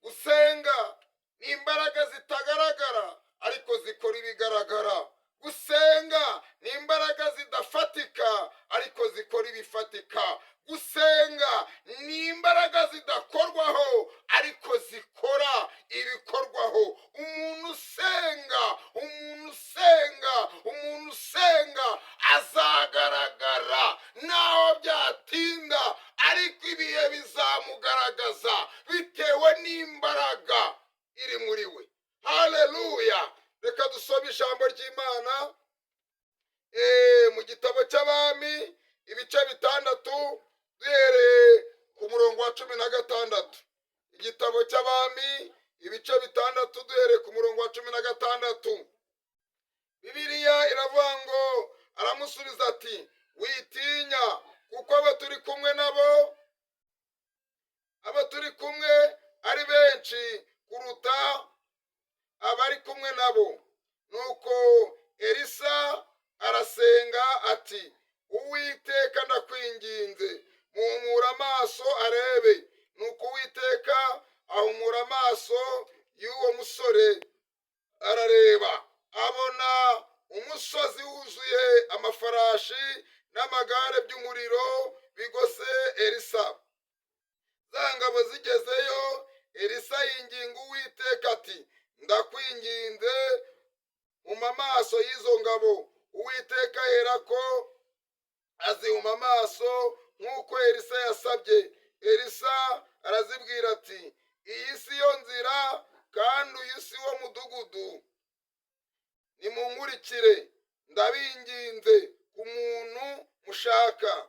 gusenga ni imbaraga zitagaragara ariko zikora ibigaragara. Gusenga ni imbaraga zidafatika ariko zikora ibifatika. Gusenga ni imbaraga zidakorwaho ariko zikora ibikorwaho. Umuntu usenga azagaragara naho byatinda, ariko ibihe bizamugaragaza bitewe n'imbaraga iri muri we. Haleluya. Reka dusome ijambo ry'Imana mu gitabo cy'Abami ibice 6 duhereye ku murongo wa 16. Igitabo cy'Abami ibice 6 duhereye ku murongo wa 16. Bibiliya iravuga ngo, aramusubiza ati, witinya, kuko abo turi kumwe ari benshi kuruta abari kumwe nabo. Nuko Elisa arasenga ati, Uwiteka ndakwinginze, muhumura amaso arebe. Nuko Uwiteka ahumura amaso y'uwo musore, arareba, abona umusozi wuzuye amafarashi n'amagare by'umuriro bigose Elisa. Za ngabo zigezeyo, Elisa yinginga Uwiteka ati, ndakwinginze huma amaso y'izo ngabo. Uwiteka aherako azihuma amaso nk'uko Elisa yasabye. Elisa arazibwira ati, iyi si yo nzira kandi uyu si wo mudugudu, nimunkurikire, ndabinginze ku muntu mushaka.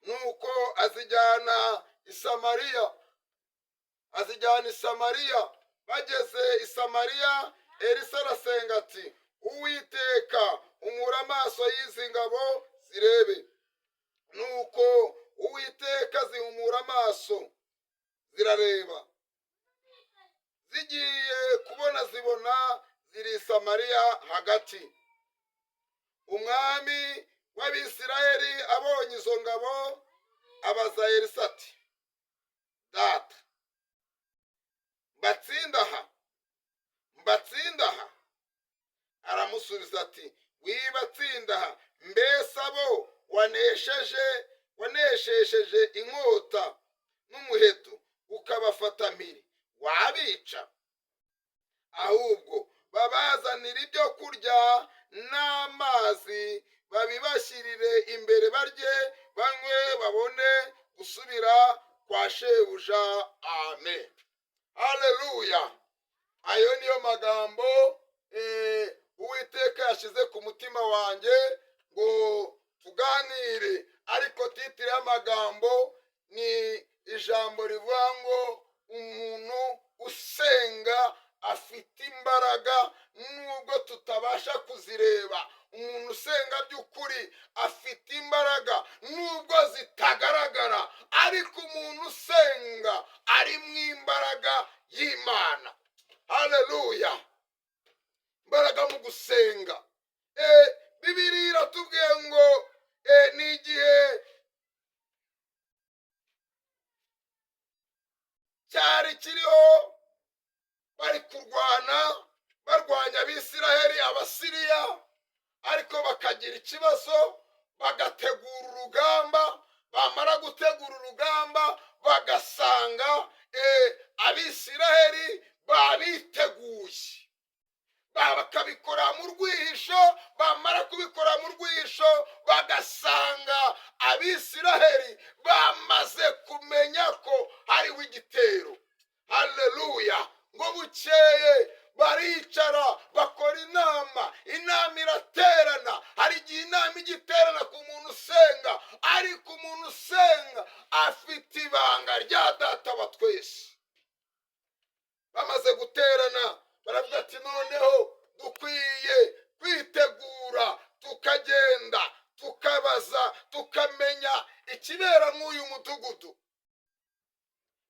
Nuko azijyana i Samariya. Bageze i Samariya, Elisa arasenga ati, Uwiteka umura amaso y'izi ngabo zirebe. Nuko Uwiteka zihumura amaso zirareba. Zigiye kubona zibona ziri i Samariya hagati. Umwami w'Abisirayeli abonye izo ngabo abaza Elisa ati, data, mbatsinda aha? Aramusubiza ati, wibatsinda aha, mbese abo waneshesheje inkota n'umuheto ukabafata mpiri, wabica? Ahubwo babazanira ibyo kurya n'amazi, babibashyirire imbere, barye banywe, babone gusubira kwa shebuja. Amen. Haleluya. Ayo niyo magambo Uwiteka yashyize ku mutima wanjye ngo tuganire. Ariko titire y'amagambo ni ijambo rivuga ngo umuntu usenga afite imbaraga nubwo tutabasha kuzireba. Umuntu usenga by'ukuri afite imbaraga nubwo zitagaragara, ariko umuntu usenga ari mu imbaraga y'Imana. Haleluya. Imbaraga mu gusenga. Bibiliya iratubwiye ngo ni igihe cyari kiriho bari barwanya Abisirayeli, Abasiriya, ariko bakagira ikibazo, bagategura urugamba. Bamara gutegura urugamba bagasanga Abisirayeli babiteguye, bakabikora mu rwihisho. Bamara kubikora mu rwihisho bagasanga Abisirayeli bamaze kumenya ko hariho igitero. Haleluya. Ngo bukeye baricara bakora inama iraterana. Hari igihe inama igiterana ku muntu usenga, ariko umuntu usenga afite ibanga rya data wa twese. Bamaze guterana baravuga ati, noneho dukwiye kwitegura, tukagenda tukabaza, tukamenya ikibera mw'uyu mudugudu.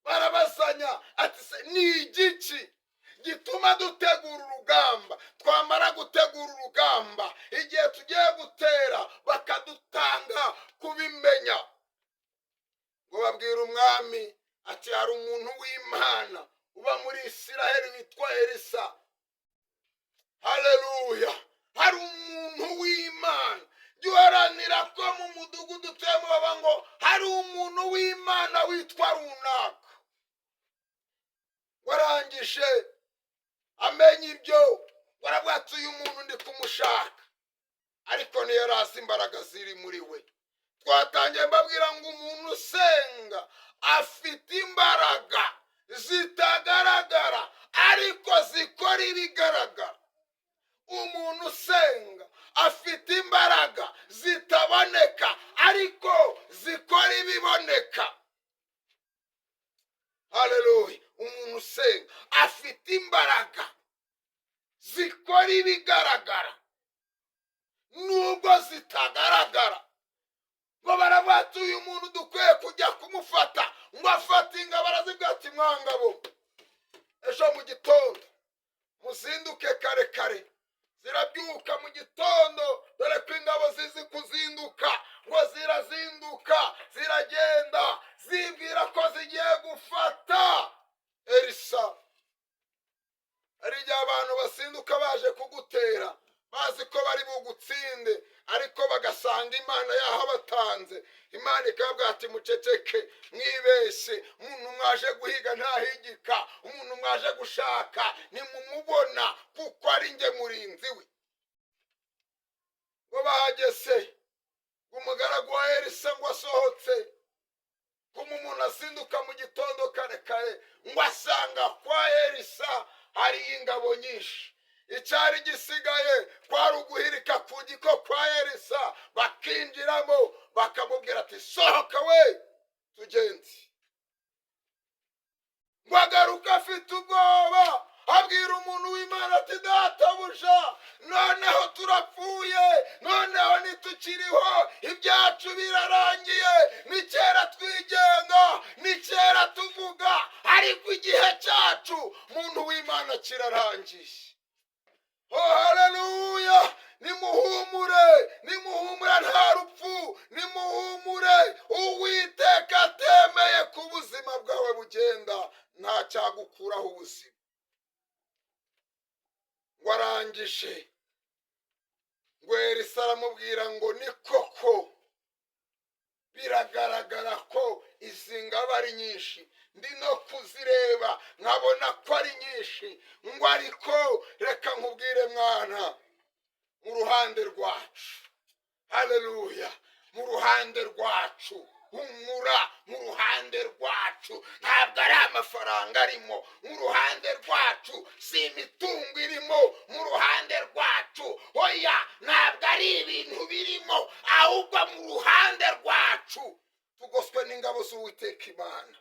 Barabazanya ati, ni igiki gituma dutegura urugamba? Twamara gutegura urugamba, igihe tugiye gutera bakadutanga kubimenya. ngo babwire umwami ati hari umuntu w'Imana uba muri Isiraheli witwa Elisa. Haleluya! hari umuntu w'Imana. Jya uharanira ko mu mudugudu utuyemo baba ngo hari umuntu w'Imana witwa runaka. Warangije amenya ibyo, waravuga ati uyu muntu ndi kumushaka, ariko ntiyari azi imbaraga ziri muri we. Twatangiye mbabwira ngo umuntu usenga afite imbaraga zitagaragara ariko zikora ibigaragara. Umuntu usenga afite imbaraga zitaboneka ariko zikora ibiboneka. Haleluya! umuntu usenga afite imbaraga zikora ibigaragara nubwo zitagaragara. ngo baravuga uyu muntu dukwiye kujya kumufata, ngo afate ingabo. Barazibwira ati mwangabo, ejo mu gitondo muzinduke kare kare. Zirabyuka mu gitondo, dore ko ingabo zizi kuzinduka. ngo zirazinduka, ziragenda zibwira ko zigiye gufata Elisa. hari igihe abantu bazinduka baje kugutera bazi ko bari bugutsinde, ariko bagasanga Imana yahabatanze. Imana ikabwira ati muceceke, mwibeshye. umuntu mwaje guhiga ntahigika, umuntu mwaje gushaka nimumubona, kuko ari nge murinzi we. ngo bahageze, umugaragu wa Elisa ngo asohotse, kuma umuntu azinduka mu gitondo kare kare, ngo asanga kwa Elisa hari ingabo nyinshi. icyari gisigaye kwari uguhirika ku giko kwa Elisa, bakinjiramo bakamubwira ati sohoka we tugenzi. ngo agaruka afite ubwoba, abwira umuntu w'Imana ati databuja, noneho turapfuye, noneho ntitukiriho, ibyacu birarangiye. ni kera twigenga, ni kera tuvuga, ariko igihe cyacu muntu w'Imana kirarangiye. Oh, haleluya! nimuhumure, nimuhumure, nta rupfu, nimuhumure. Uwiteka atemeye ku buzima bwawe bugenda, nta cyagukuraho ubuzima. warangije, ngo Elisa aramubwira ngo ni koko biragaragara ko izi ngabo ari nyinshi, ndi no kuzireba nkabona ko ari nyinshi. ngo ariko reka nkubwire mwana, mu ruhande rwacu, haleluya, mu ruhande rwacu, humura, mu ruhande rwacu ntabwo ari amafaranga arimo, mu ruhande rwacu si imitungo irimo, mu ruhande rwacu oya ntabwo ari ibintu birimo, ahubwo mu ruhande rwacu tugoswe n'ingabo z'Uwiteka Imana.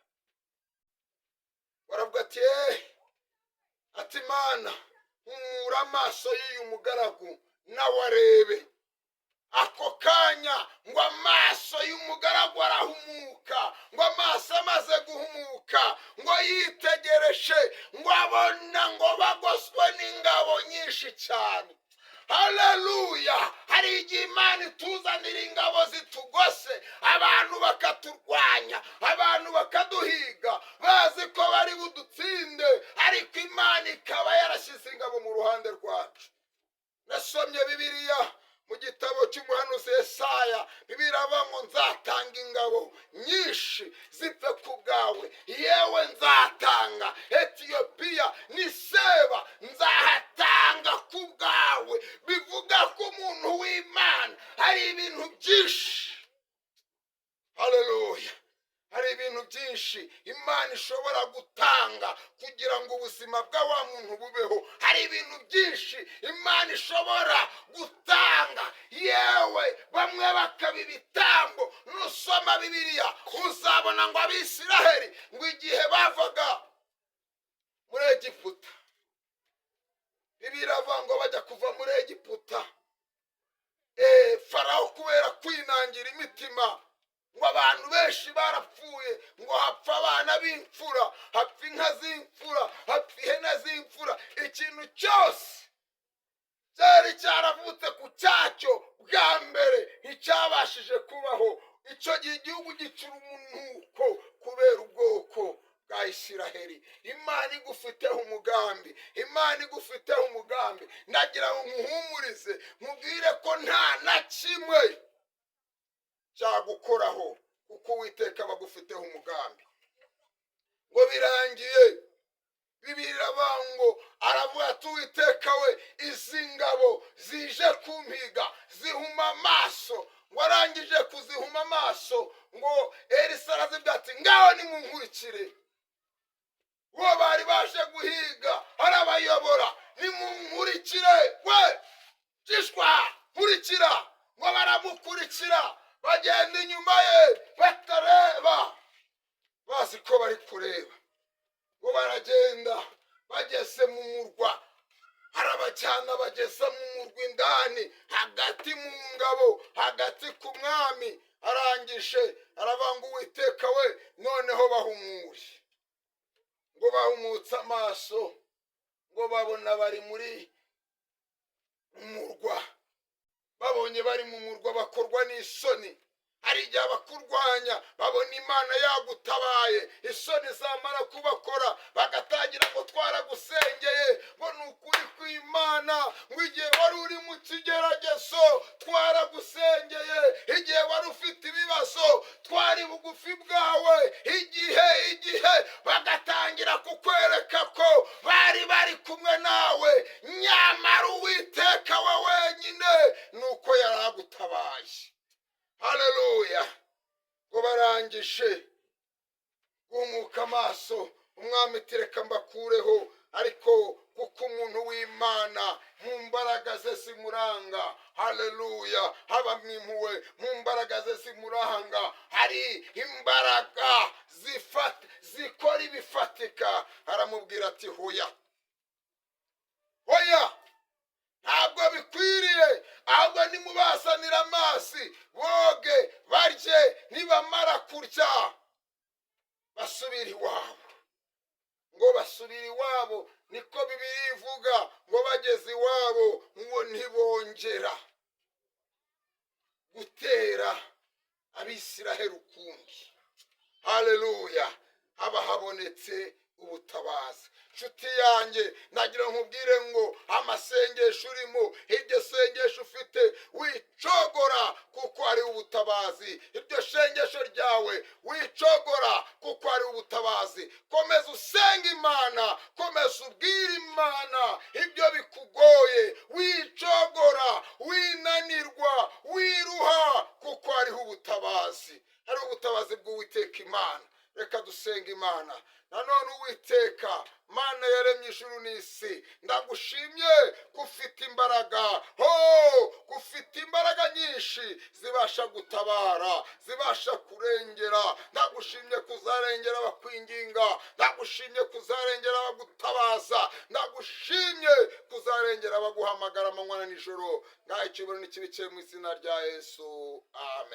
baravuga ati Imana, humura amaso y'uyu mugaragu nawe arebe. ako kanya ngo amaso y'umugaragu arahumuka. ngo amaso amaze guhumuka, ngo yitegereje, ngo abona ngo bagoswe n'ingabo nyinshi cyane. haleluya! hari igihe Imana ituzanira ingabo zitugose, abantu bakaturwanya, abantu bakaduhiga bazi ko bari budutsinde, ariko Imana ikaba yarashyize ingabo mu ruhande rwacu. nasomye Bibiliya mu gitabo cy'umuhanuzi Yesaya, Bibiliya avuga ngo nzatanga ingabo nyinshi zipfe ku bwawe, yewe nzatanga Etiyopiya n'Iseba, nzahatanga ku bwawe. bivuga ko umuntu w'Imana hari ibintu byinshi, haleluya, hari ibintu byinshi Imana ishobora gutanga kugira ngo ubuzima bwa wa muntu bubeho. hari ibintu byinshi Imana ishobora gutanga, yewe bamwe bakaba ibitambo. nusoma Bibiliya uzabona ngo Abisiraheli, ngo igihe bavaga muri Egiputa, Bibiliya avuga ngo bajya kuva muri Egiputa, Farawo kubera kwinangira imitima, ngo abantu benshi barapfuye, ngo hapfa abana b'imfura, hapfa inka z'imfura, hapfa ihene z'imfura. ikintu cyose cyari cyaravutse ku cyacyo bwa mbere nticyabashije kubaho. icyo gihe igihugu gicura umunuko kubera ubwoko bwa Isiraheli. Imana igufiteho umugambi, Imana igufiteho umugambi. Ndagira ngo nkuhumurize, nkubwire ko nta na kimwe cyagukoraho, kuko Uwiteka bagufiteho umugambi. Ngo birangiye, Bibiliya iravuga ngo, aravuga ati Uwiteka we, izi ngabo zije kumpiga zihuma amaso. Ngo arangije kuzihuma amaso, ngo Elisa arazibwira ati ngaho nimunkurikire. Uwo bari baje guhiga arabayobora, nimunkurikire we, jishwa nkurikira. Ngo baramukurikira, bagenda inyuma ye batareba, bazi ko bari kureba. Ngo baragenda, bageze mu murwa, arabajyana bageze mu murwa indani, hagati mu ngabo, hagati ku mwami. Arangije aravuga ngo Uwiteka we, noneho bahumure. Ngo bahumutse amaso, ngo babona bari muri umurwa. Babonye bari mu murwa bakorwa n'isoni. Hari igihe abakurwanya babona Imana yagutabaye, isoni zamara kubakora bagatangira ngo twaragusengeye, ngo ni ukuri kw'Imana, ngo igihe wari uri mu kigeragezo twaragusengeye, igihe wari ufite ibibazo twari bugufi bwawe, igihe bagatangira kukwereka ko bari kumwe nawe, nyamara Uwiteka we wenyine nuko yaragutabaye. Haleluya. Ngo barangije gumuka amaso, umwami ati reka mbakureho, ariko kuko umuntu w'Imana mu mbaraga ze zimuranga. Haleluya. Haba mwimpuwe mu mbaraga ze zimuranga, hari imbaraga zikora ibifatika. Aramubwira ati hoya, hoya, ntabwo bikwiriye, ahubwo nimubazanira amazi boge barye, nibamara kurya basubira iwabo. Ngo basubira iwabo, niko Bibiliya ivuga. Ngo bageze iwabo, ngo ntibongera gutera Abisiraheli ukundi. Haleluya. Haba habonetse ubutabazi. Nshuti yanjye, nagira nkubwire ngo amasengesho urimo, iryo sengesho ufite, wicogora kuko ari ubutabazi. Iryo sengesho ryawe wicogora kuko ari ubutabazi. Komeza usenga Imana, komeza ubwira Imana ibyo bikugoye, wicogora, winanirwa, wiruha, kuko ari ubutabazi. Ari ubutabazi bw'Uwiteka Imana. Reka dusenga Imana. Nanone Uwiteka Mana yaremye ijuru n'isi, ndagushimye kufite imbaraga, kufite imbaraga nyinshi zibasha gutabara, zibasha kurengera. Ndagushimye kuzarengera abakwinginga, ndagushimye kuzarengera abagutabaza, ndagushimye kuzarengera abaguhamagara amanywa na nijoro. Ngaho icyubahiro n'ikibi cye mu izina rya Yesu. Amen.